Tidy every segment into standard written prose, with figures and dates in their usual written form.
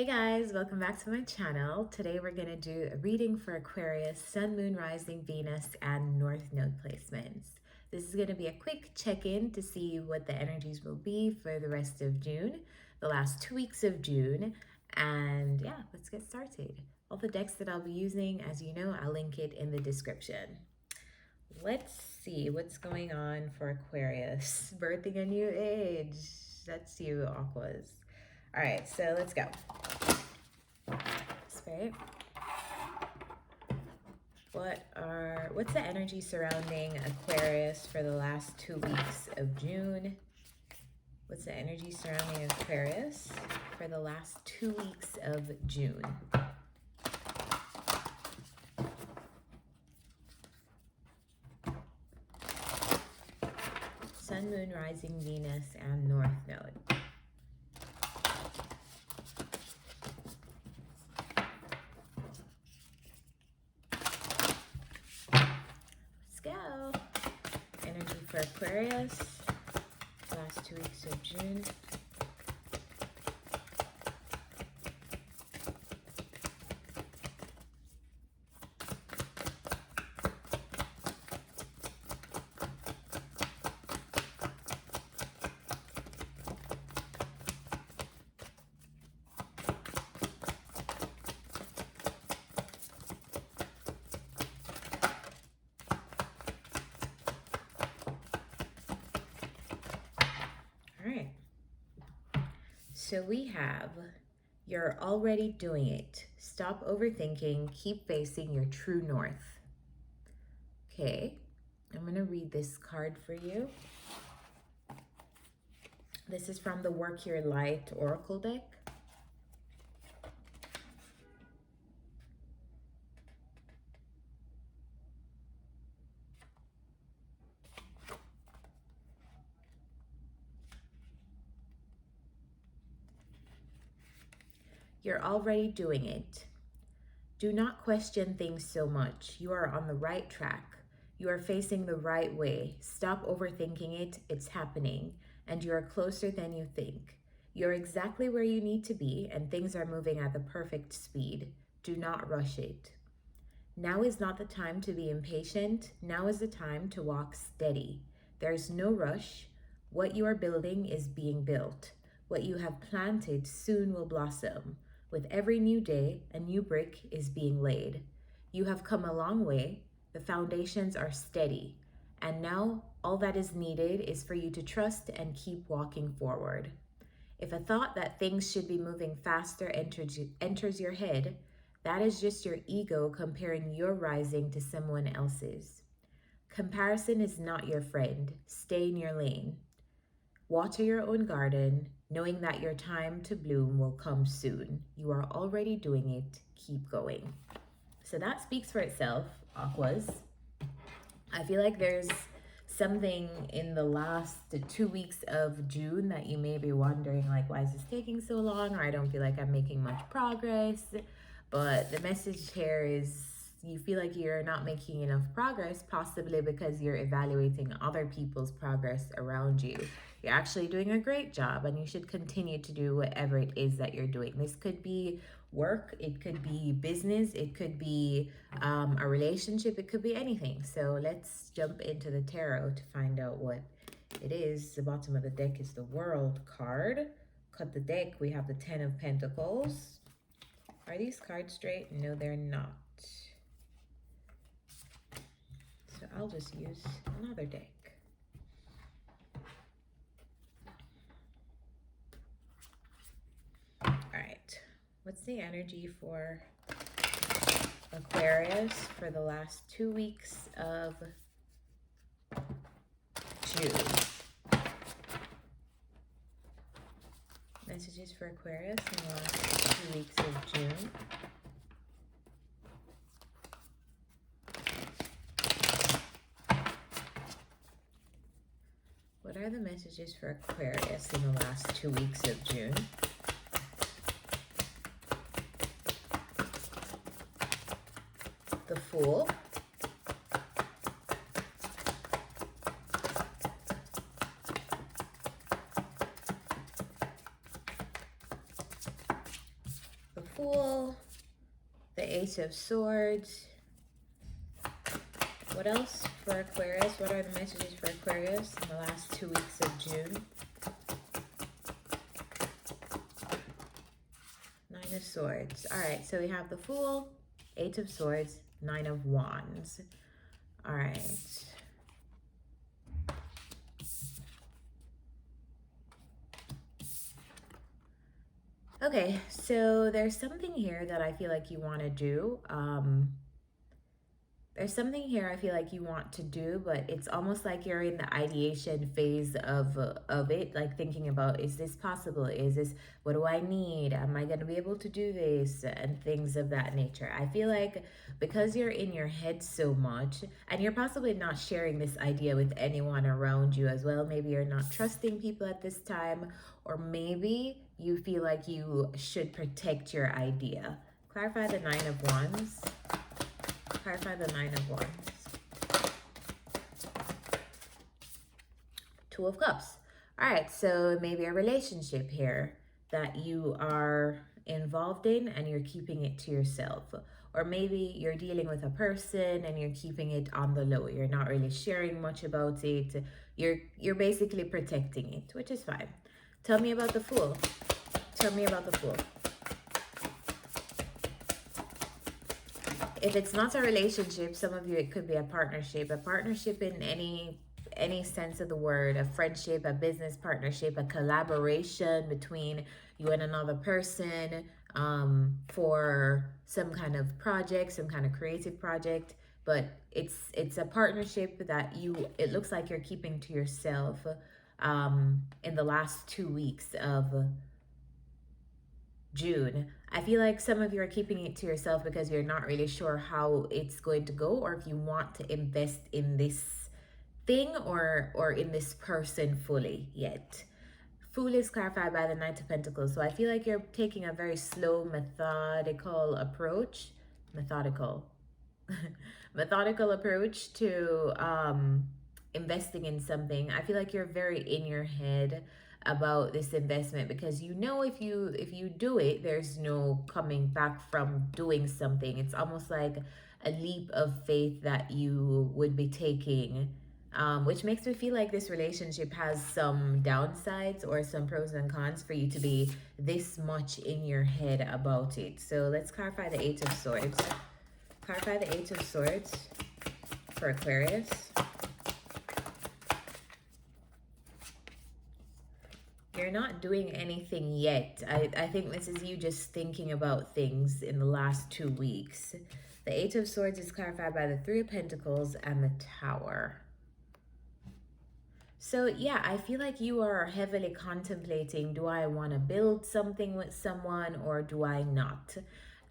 Hey guys, welcome back to my channel. Today we're going to do a reading for Aquarius, Sun, Moon, Rising, Venus, and North Node placements. This is going to be a quick check-in to see what the energies will be for the rest of June, the last 2 weeks of June, and yeah, let's get started. All the decks that I'll be using, as you know, I'll link it in the description. Let's see what's going on for Aquarius. Birthing a new age. That's you, Aquas. All right, so let's go. Spirit, what's the energy surrounding Aquarius for the last 2 weeks of June? What's the energy surrounding Aquarius for the last 2 weeks of June? Sun, Moon, Rising, Venus, and North Node. Go. Energy for Aquarius, last 2 weeks of June. So we have, you're already doing it. Stop overthinking, keep facing your true north. Okay, I'm gonna read this card for you. This is from the Work Your Light Oracle deck. You're already doing it. Do not question things so much. You are on the right track. You are facing the right way. Stop overthinking it. It's happening, and you are closer than you think. You're exactly where you need to be, and things are moving at the perfect speed. Do not rush it. Now is not the time to be impatient. Now is the time to walk steady. There's no rush. What you are building is being built. What you have planted soon will blossom. With every new day, a new brick is being laid. You have come a long way. The foundations are steady. And now all that is needed is for you to trust and keep walking forward. If a thought that things should be moving faster enters your head, that is just your ego comparing your rising to someone else's. Comparison is not your friend. Stay in your lane. Water your own garden, knowing that your time to bloom will come soon. You are already doing it. Keep going. So that speaks for itself, Aquas. I feel like there's something in the last 2 weeks of June that you may be wondering, like, why is this taking so long? Or I don't feel like I'm making much progress. But the message here is you feel like you're not making enough progress, possibly because you're evaluating other people's progress around you. You're actually doing a great job, and you should continue to do whatever it is that you're doing. This could be work, it could be business, it could be a relationship, it could be anything. So let's jump into the tarot to find out what it is. The bottom of the deck is the World card. Cut the deck, we have the Ten of Pentacles. Are these cards straight? No, they're not. So I'll just use another deck. All right, what's the energy for Aquarius for the last 2 weeks of June? Messages for Aquarius in the last 2 weeks of June. What are the messages for Aquarius in the last 2 weeks of June? The Fool. Ace of Swords. What else for Aquarius? What are the messages for Aquarius in the last 2 weeks of June? Nine of Swords. All right, so we have the Fool, Eight of Swords, Nine of Wands. All right. Okay, so there's something here that I feel like you want to do. There's something here I feel like you want to do, but it's almost like you're in the ideation phase of it, like thinking about, is this possible? Is this, what do I need? Am I going to be able to do this? And things of that nature. I feel like because you're in your head so much, and you're possibly not sharing this idea with anyone around you as well. Maybe you're not trusting people at this time, or maybe you feel like you should protect your idea. Clarify the Nine of Wands. Clarify the Nine of Wands. Two of Cups. All right, so maybe a relationship here that you are involved in and you're keeping it to yourself. Or maybe you're dealing with a person and you're keeping it on the low. You're not really sharing much about it. You're basically protecting it, which is fine. Tell me about the Fool. Tell me about the Fool. If it's not a relationship, some of you, it could be a partnership. A partnership in any sense of the word. A friendship, a business partnership, a collaboration between you and another person for some kind of project, some kind of creative project. But it's a partnership that it looks like you're keeping to yourself in the last 2 weeks of June. I feel like some of you are keeping it to yourself because you're not really sure how it's going to go, or if you want to invest in this thing or in this person fully yet. Fool is clarified by the Knight of Pentacles. So I feel like you're taking a very slow, methodical approach. Methodical approach to investing in something. I feel like you're very in your head about this investment because you know if you do it, there's no coming back from doing something. It's almost like a leap of faith that you would be taking, which makes me feel like this relationship has some downsides or some pros and cons for you to be this much in your head about it. So let's clarify the Eight of Swords. Clarify the Eight of Swords for Aquarius. You're not doing anything yet. I think this is you just thinking about things in the last 2 weeks. The Eight of Swords is clarified by the Three of Pentacles and the Tower. So yeah, I feel like you are heavily contemplating, do I want to build something with someone or do I not?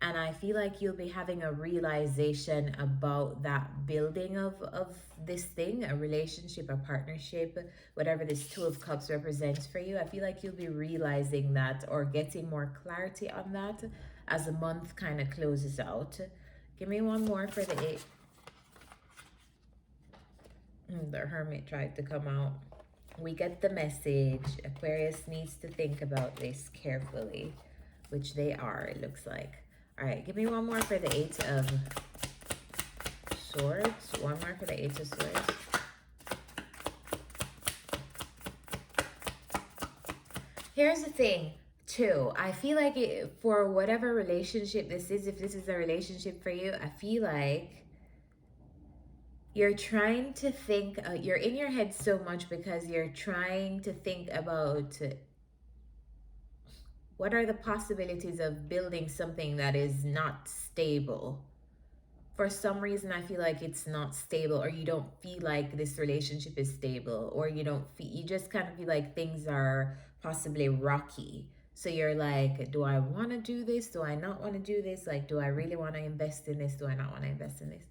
And I feel like you'll be having a realization about that building of this thing, a relationship, a partnership, whatever this Two of Cups represents for you. I feel like you'll be realizing that or getting more clarity on that as the month kind of closes out. Give me one more for the Eight. The Hermit tried to come out. We get the message. Aquarius needs to think about this carefully, which they are, it looks like. All right, give me one more for the Eight of Swords. One more for the Eight of Swords. Here's the thing, too. I feel like for whatever relationship this is, if this is a relationship for you, I feel like you're trying to think, you're in your head so much because you're trying to think about what are the possibilities of building something that is not stable. For some reason, I feel like it's not stable, or you don't feel like this relationship is stable, or you just kind of feel like things are possibly rocky. So you're like, do I want to do this? Do I not want to do this? Like, do I really want to invest in this? Do I not want to invest in this?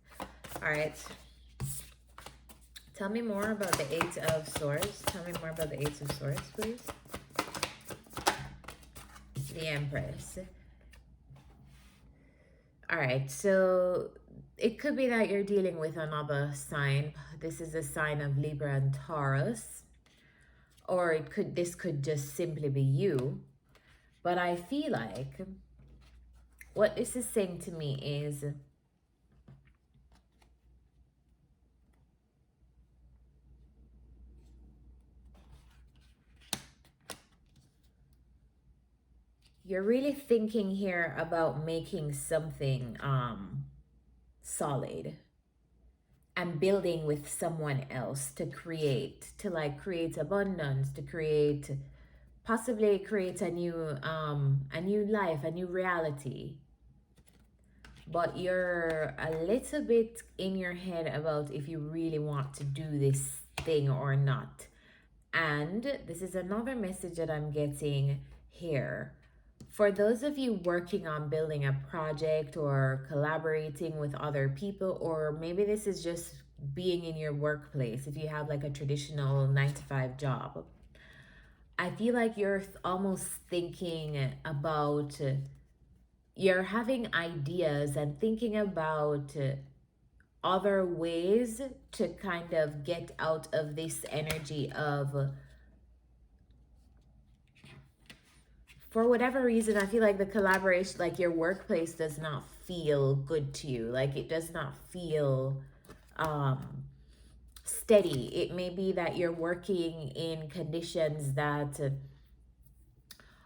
All right. Tell me more about the Eight of Swords. Tell me more about the Eight of Swords, please. The Empress. All right, so it could be that you're dealing with another sign. This is a sign of Libra and Taurus. Or this could just simply be you. But I feel like What this is saying to me is you're really thinking here about making something solid and building with someone else to create, to like create abundance, to create, possibly create a new life, a new reality. But you're a little bit in your head about if you really want to do this thing or not. And this is another message that I'm getting here. For those of you working on building a project or collaborating with other people, or maybe this is just being in your workplace, if you have like a traditional 9 to 5 job, I feel like you're almost thinking about, you're having ideas and thinking about other ways to kind of get out of this energy of, for whatever reason, I feel like the collaboration, like your workplace does not feel good to you. Like it does not feel steady. It may be that you're working in conditions that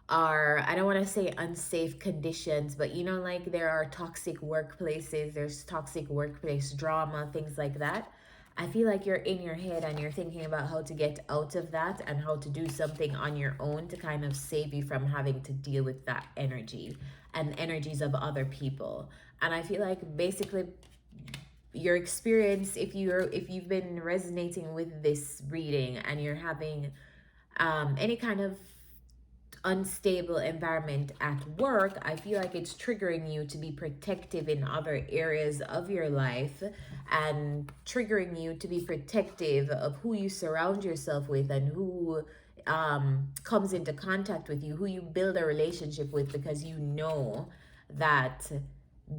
are, I don't want to say unsafe conditions, but you know, like there are toxic workplaces, there's toxic workplace drama, things like that. I feel like you're in your head and you're thinking about how to get out of that and how to do something on your own to kind of save you from having to deal with that energy and energies of other people. And I feel like basically your experience, if you've been resonating with this reading and you're having any kind of unstable environment at work, I feel like it's triggering you to be protective in other areas of your life and triggering you to be protective of who you surround yourself with and who comes into contact with you, who you build a relationship with, because you know that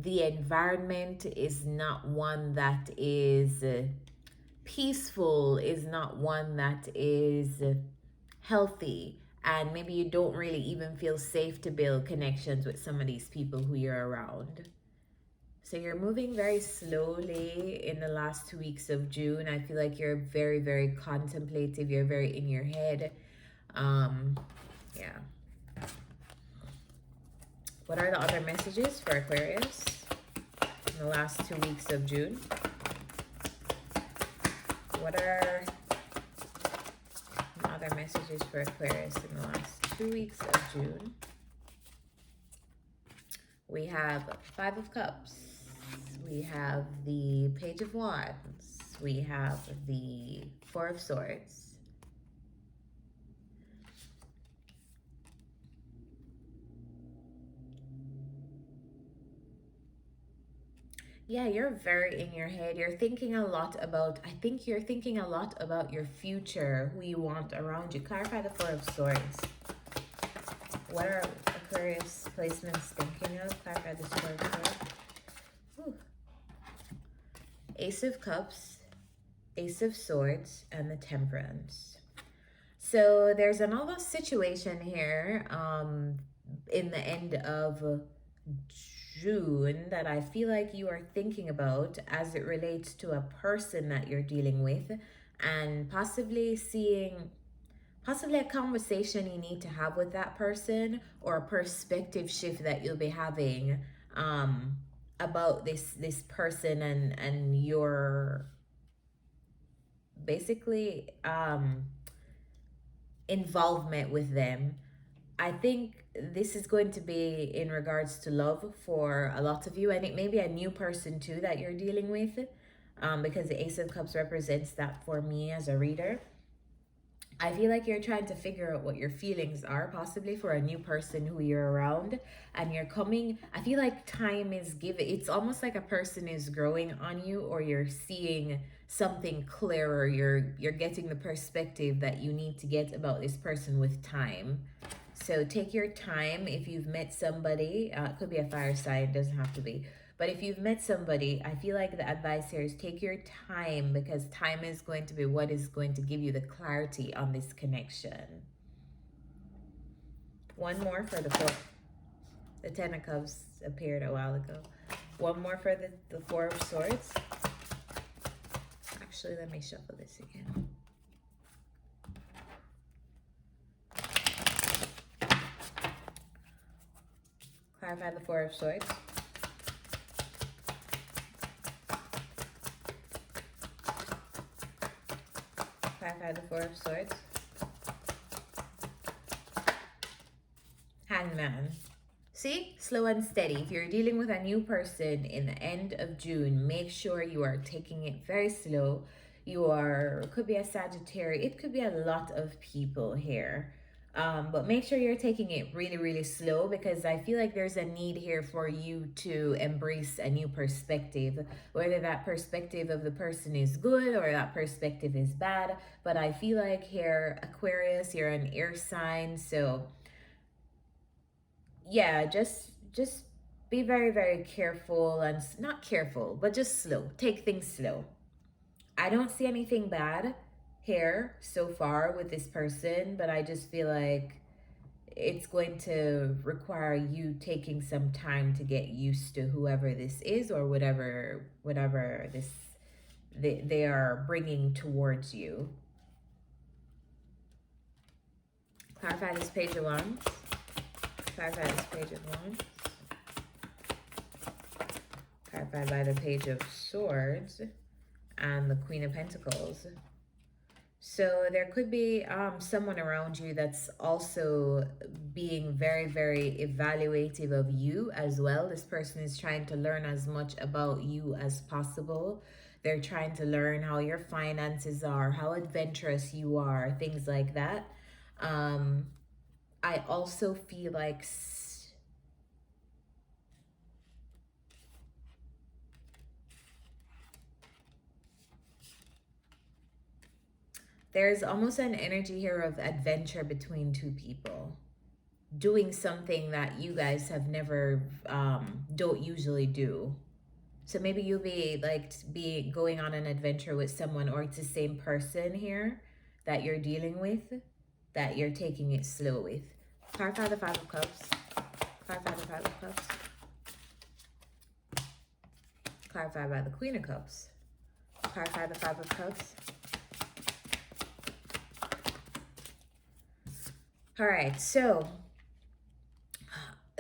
the environment is not one that is peaceful, is not one that is healthy, and maybe you don't really even feel safe to build connections with some of these people who you're around. So you're moving very slowly in the last 2 weeks of June. I feel like you're very, very contemplative. You're very in your head. Yeah. What are the other messages for Aquarius in the last 2 weeks of June? What are other messages for Aquarius in the last 2 weeks of June? We have 5 of Cups. We have the Page of Wands. We have the 4 of Swords. Yeah, you're very in your head. You're thinking a lot about, I think you're thinking a lot about your future, who you want around you. Clarify the 4 of Swords. What are Aquarius placements thinking of? Clarify the 4 of Swords. Whew. Ace of Cups, Ace of Swords, and the Temperance. So there's another situation here in the end of June that I feel like you are thinking about as it relates to a person that you're dealing with, and possibly a conversation you need to have with that person, or a perspective shift that you'll be having about this person and your basically involvement with them. I think this is going to be in regards to love for a lot of you. I think maybe a new person too that you're dealing with, because the Ace of Cups represents that for me as a reader. I feel like you're trying to figure out what your feelings are, possibly for a new person who you're around, and you're coming. I feel like time is given. It's almost like a person is growing on you, or you're seeing something clearer. You're getting the perspective that you need to get about this person with time. So take your time. If you've met somebody, it could be a fire sign, doesn't have to be. But if you've met somebody, I feel like the advice here is take your time, because time is going to be what is going to give you the clarity on this connection. One more for the 4. The Ten of Cups appeared a while ago. One more for the Four of Swords. Actually, let me shuffle this again. Clarify the Four of Swords. Clarify the Four of Swords. Hangman. See? Slow and steady. If you're dealing with a new person in the end of June, make sure you are taking it very slow. You are, could be a Sagittarius. It could be a lot of people here. But make sure you're taking it really, really slow, because I feel like there's a need here for you to embrace a new perspective, whether that perspective of the person is good or that perspective is bad. But I feel like here, Aquarius, you're an air sign, so yeah, just be very, very careful, and not careful, but just slow. Take things slow. I don't see anything bad here so far with this person, but I just feel like it's going to require you taking some time to get used to whoever this is, or whatever this they are bringing towards you. Clarify this Page of Wands. Clarify this Page of Wands. Clarified by the Page of Swords and the Queen of Pentacles. So there could be someone around you that's also being very, very evaluative of you as well. This person is trying to learn as much about you as possible. They're trying to learn how your finances are, how adventurous you are, things like that. I also feel like there's almost an energy here of adventure between two people, doing something that you guys have never don't usually do. So maybe you'll be going on an adventure with someone, or it's the same person here that you're dealing with, that you're taking it slow with. Clarify the Five of Cups. Clarify the Five of Cups. Clarified by the Queen of Cups. Clarify the Five of Cups. All right, so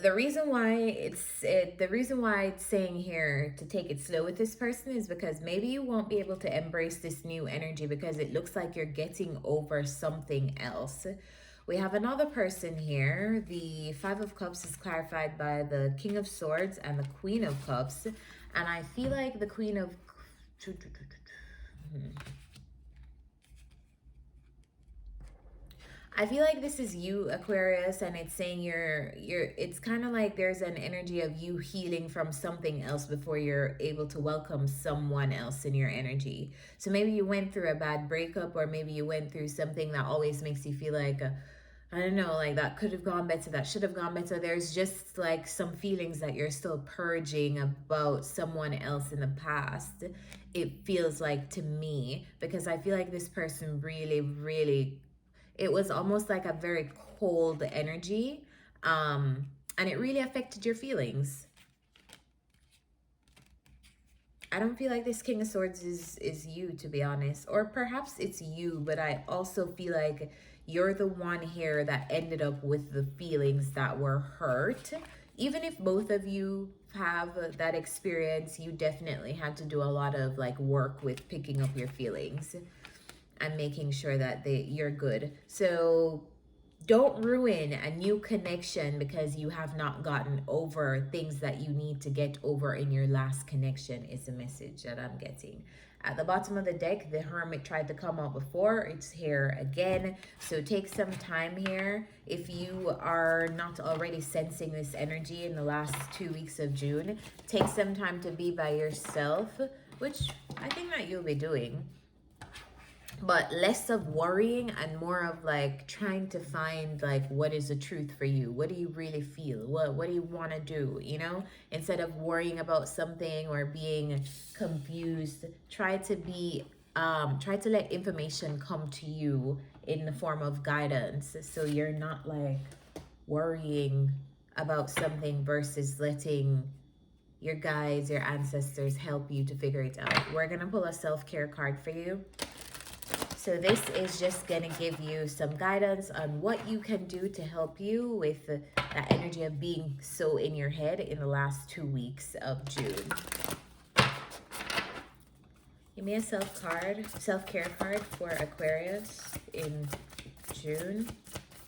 the reason why it's saying here to take it slow with this person is because maybe you won't be able to embrace this new energy, because it looks like you're getting over something else. We have another person here. The Five of Cups is clarified by the King of Swords and the Queen of Cups. And I feel like the Queen of... I feel like this is you, Aquarius, and it's saying it's kind of like there's an energy of you healing from something else before you're able to welcome someone else in your energy. So maybe you went through a bad breakup, or maybe you went through something that always makes you feel like, I don't know, like that could have gone better, that should have gone better. There's just like some feelings that you're still purging about someone else in the past, it feels like to me, because I feel like this person really, really, it was almost like a very cold energy, and it really affected your feelings. I don't feel like this King of Swords is you, to be honest. Or perhaps it's you, but I also feel like you're the one here that ended up with the feelings that were hurt. Even if both of you have that experience, you definitely had to do a lot of like work with picking up your feelings and making sure that you're good. So don't ruin a new connection because you have not gotten over things that you need to get over in your last connection, is the message that I'm getting. At the bottom of the deck, the Hermit tried to come out before. It's here again. So take some time here. If you are not already sensing this energy in the last 2 weeks of June, take some time to be by yourself, which I think that you'll be doing. But less of worrying and more of like trying to find like what is the truth for you. What do you really feel? What do you want to do? You know, instead of worrying about something or being confused, try to let information come to you in the form of guidance, so you're not like worrying about something versus letting your guides, your ancestors help you to figure it out. We're going to pull a self-care card for you. So this is just going to give you some guidance on what you can do to help you with that energy of being so in your head in the last 2 weeks of June. Give me a self-care card for Aquarius in June,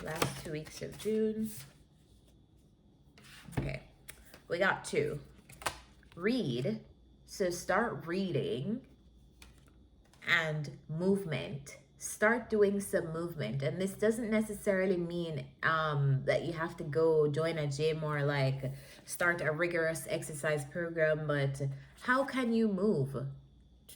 last 2 weeks of June. Okay, we got 2. Read, so start reading, and movement. Start doing some movement, and this doesn't necessarily mean that you have to go join a gym or like start a rigorous exercise program, but how can you move?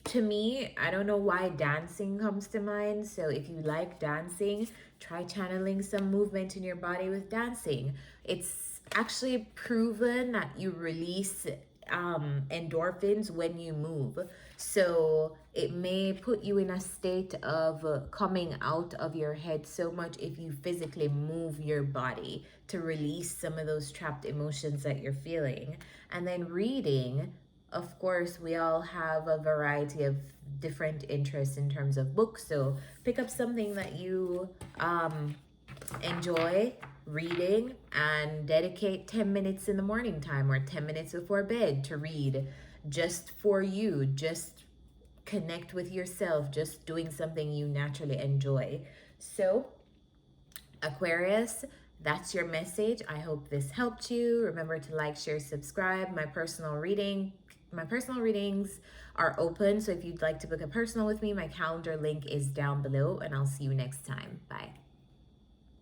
To me, I don't know why dancing comes to mind. So if you like dancing, try channeling some movement in your body with dancing. It's actually proven that you release endorphins when you move. So it may put you in a state of coming out of your head so much if you physically move your body to release some of those trapped emotions that you're feeling. And then reading, of course, we all have a variety of different interests in terms of books. So pick up something that you enjoy reading and dedicate 10 minutes in the morning time or 10 minutes before bed to read just for you. Just connect with yourself, just doing something you naturally enjoy. So Aquarius, that's your message. I hope this helped you. Remember to like, share, subscribe. My personal readings are open. So if you'd like to book a personal with me, my calendar link is down below, and I'll see you next time. Bye.